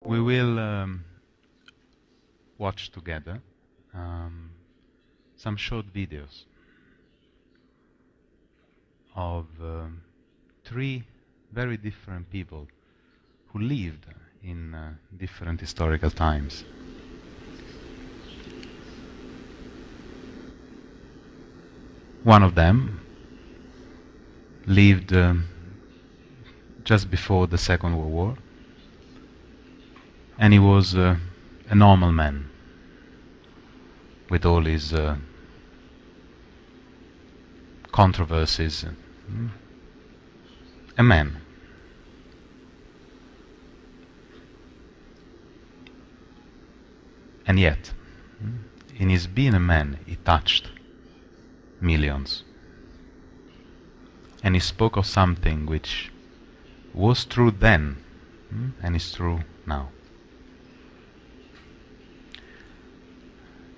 We will watch together some short videos of three very different people who lived in different historical times. One of them lived just before the Second World War, and he was a normal man with all his controversies. A man. And yet, in his being a man, he touched millions. And he spoke of something which was true then and is true now.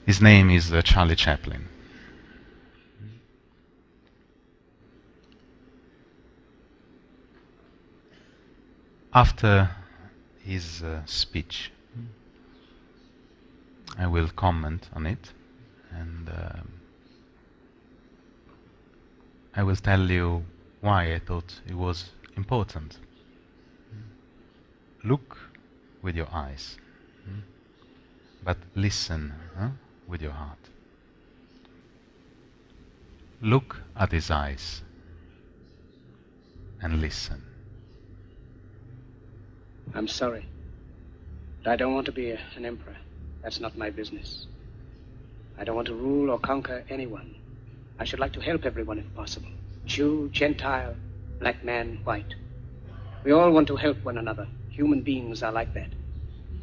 His name is Charlie Chaplin. After his speech, I will comment on it, and I will tell you why I thought it was important. Look with your eyes, but listen with your heart. Look at his eyes and listen. I'm sorry, but I don't want to be an emperor. That's not my business. I don't want to rule or conquer anyone. I should like to help everyone if possible. Jew, Gentile, black man, white. We all want to help one another. Human beings are like that.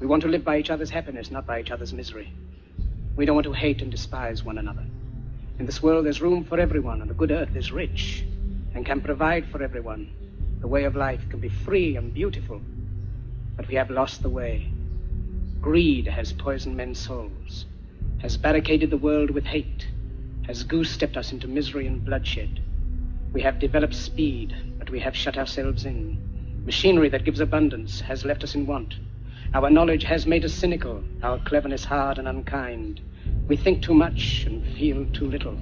We want to live by each other's happiness, not by each other's misery. We don't want to hate and despise one another. In this world there's room for everyone, and the good earth is rich and can provide for everyone. The way of life can be free and beautiful, but we have lost the way. Greed has poisoned men's souls, has barricaded the world with hate, has goose-stepped us into misery and bloodshed. We have developed speed, but we have shut ourselves in. Machinery that gives abundance has left us in want. Our knowledge has made us cynical, our cleverness hard and unkind. We think too much and feel too little.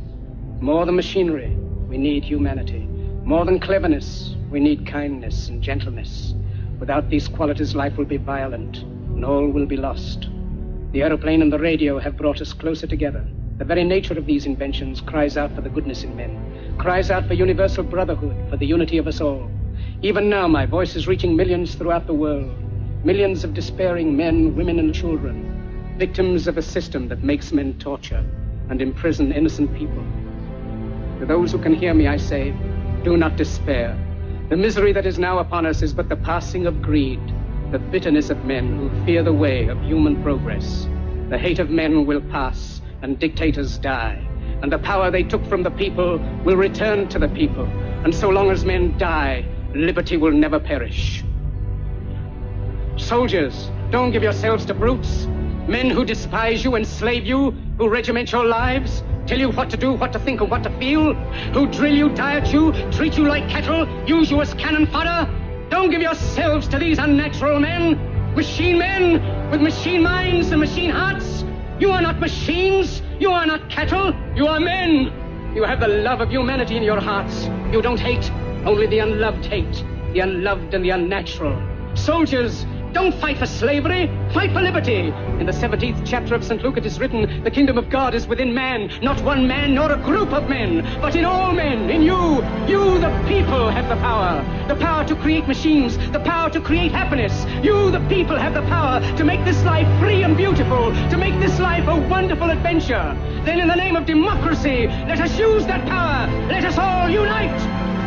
More than machinery, we need humanity. More than cleverness, we need kindness and gentleness. Without these qualities, life will be violent, and all will be lost. The aeroplane and the radio have brought us closer together. The very nature of these inventions cries out for the goodness in men, cries out for universal brotherhood, for the unity of us all. Even now, my voice is reaching millions throughout the world, millions of despairing men, women, and children, victims of a system that makes men torture and imprison innocent people. To those who can hear me, I say, do not despair. The misery that is now upon us is but the passing of greed, the bitterness of men who fear the way of human progress. The hate of men will pass, and dictators die, and the power they took from the people will return to the people. And so long as men die, liberty will never perish. Soldiers, don't give yourselves to brutes, men who despise you, enslave you, who regiment your lives, tell you what to do, what to think, and what to feel, who drill you, diet you, treat you like cattle, use you as cannon fodder. Don't give yourselves to these unnatural men with machine minds and machine hearts. You are not machines, you are not cattle, you are men. You have the love of humanity in your hearts. You don't hate, only the unloved hate, the unloved and the unnatural. Soldiers, don't fight for slavery, fight for liberty. In the 17th chapter of St. Luke it is written, the kingdom of God is within man, not one man nor a group of men, but in all men, in you. You, the people, have the power to create machines, the power to create happiness. You, the people, have the power to make this life free and beautiful, to make this life a wonderful adventure. Then in the name of democracy, let us use that power. Let us all unite.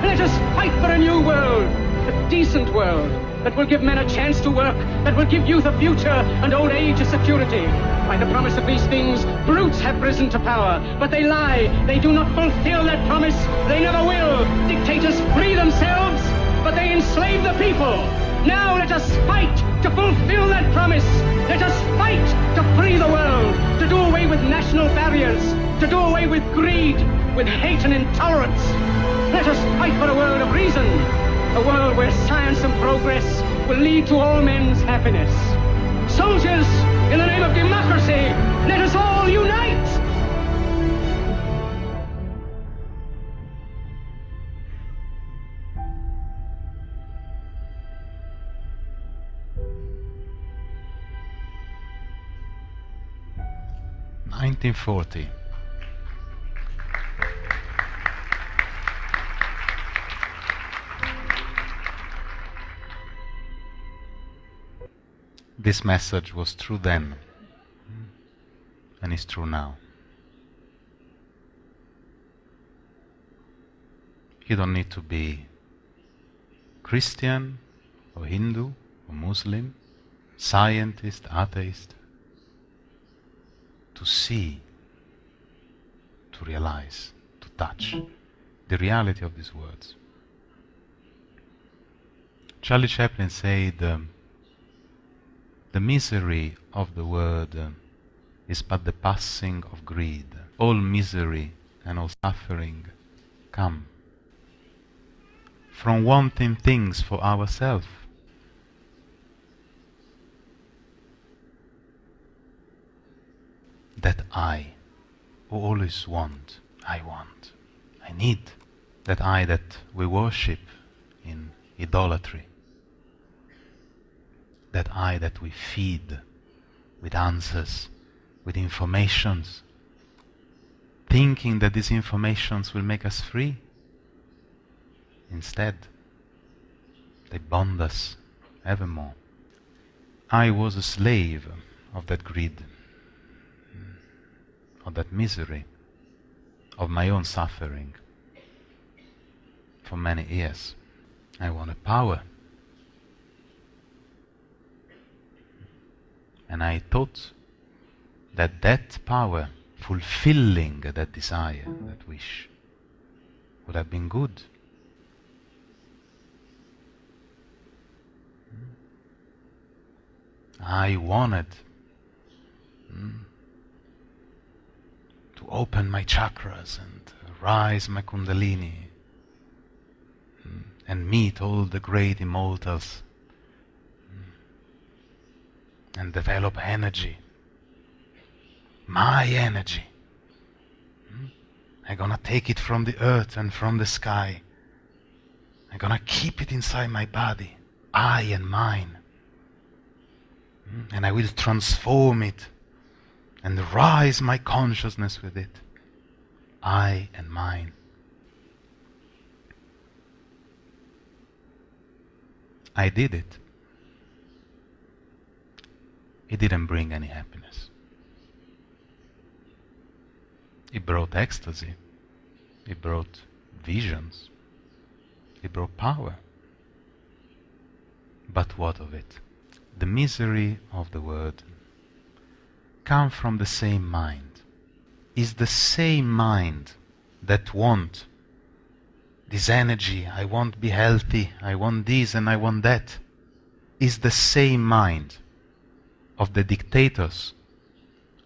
Let us fight for a new world, a decent world, that will give men a chance to work, that will give youth a future and old age a security. By the promise of these things, brutes have risen to power, but they lie. They do not fulfill that promise. They never will. Dictators free themselves, but they enslave the people. Now let us fight to fulfill that promise. Let us fight to free the world, to do away with national barriers, to do away with greed, with hate and intolerance. Let us fight for a world of reason, a world where science and progress will lead to all men's happiness. Soldiers, in the name of democracy, let us all unite! (1940). This message was true then, and is true now. You don't need to be Christian or Hindu or Muslim, scientist, atheist, to see, to realize, to touch the reality of these words. Charlie Chaplin said, the misery of the world is but the passing of greed. All misery and all suffering come from wanting things for ourselves. That I, who always want, I need. That I that we worship in idolatry. That I that we feed with answers, with informations, thinking that these informations will make us free. Instead, they bond us evermore. I was a slave of that greed, of that misery, of my own suffering for many years. I wanted power. And I thought that that power, fulfilling that desire, that wish, would have been good. I wanted to open my chakras and rise my kundalini and meet all the great immortals and develop energy, my energy. I'm gonna take it from the earth and from the sky. I'm gonna keep it inside my body, I and mine. And I will transform it and rise my consciousness with it, I and mine. I did it. It didn't bring any happiness. It brought ecstasy. It brought visions. It brought power. But what of it? The misery of the world comes from the same mind. Is the same mind that want this energy, I want to be healthy, I want this and I want that, is the same mind of the dictators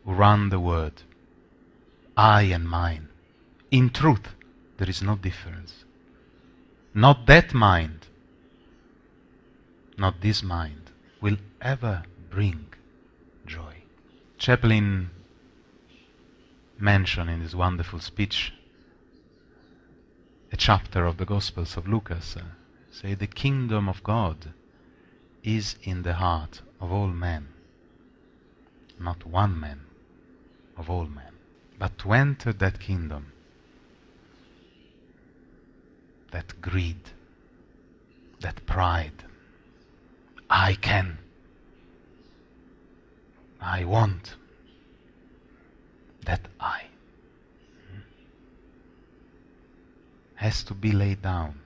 who run the world, I and mine. In truth, there is no difference. Not that mind, not this mind, will ever bring joy. Chaplin mentioned in his wonderful speech a chapter of the Gospels of Lucas, say the kingdom of God is in the heart of all men, not one man, of all men. But to enter that kingdom, that greed, that pride, I can, I want, that I, has to be laid down.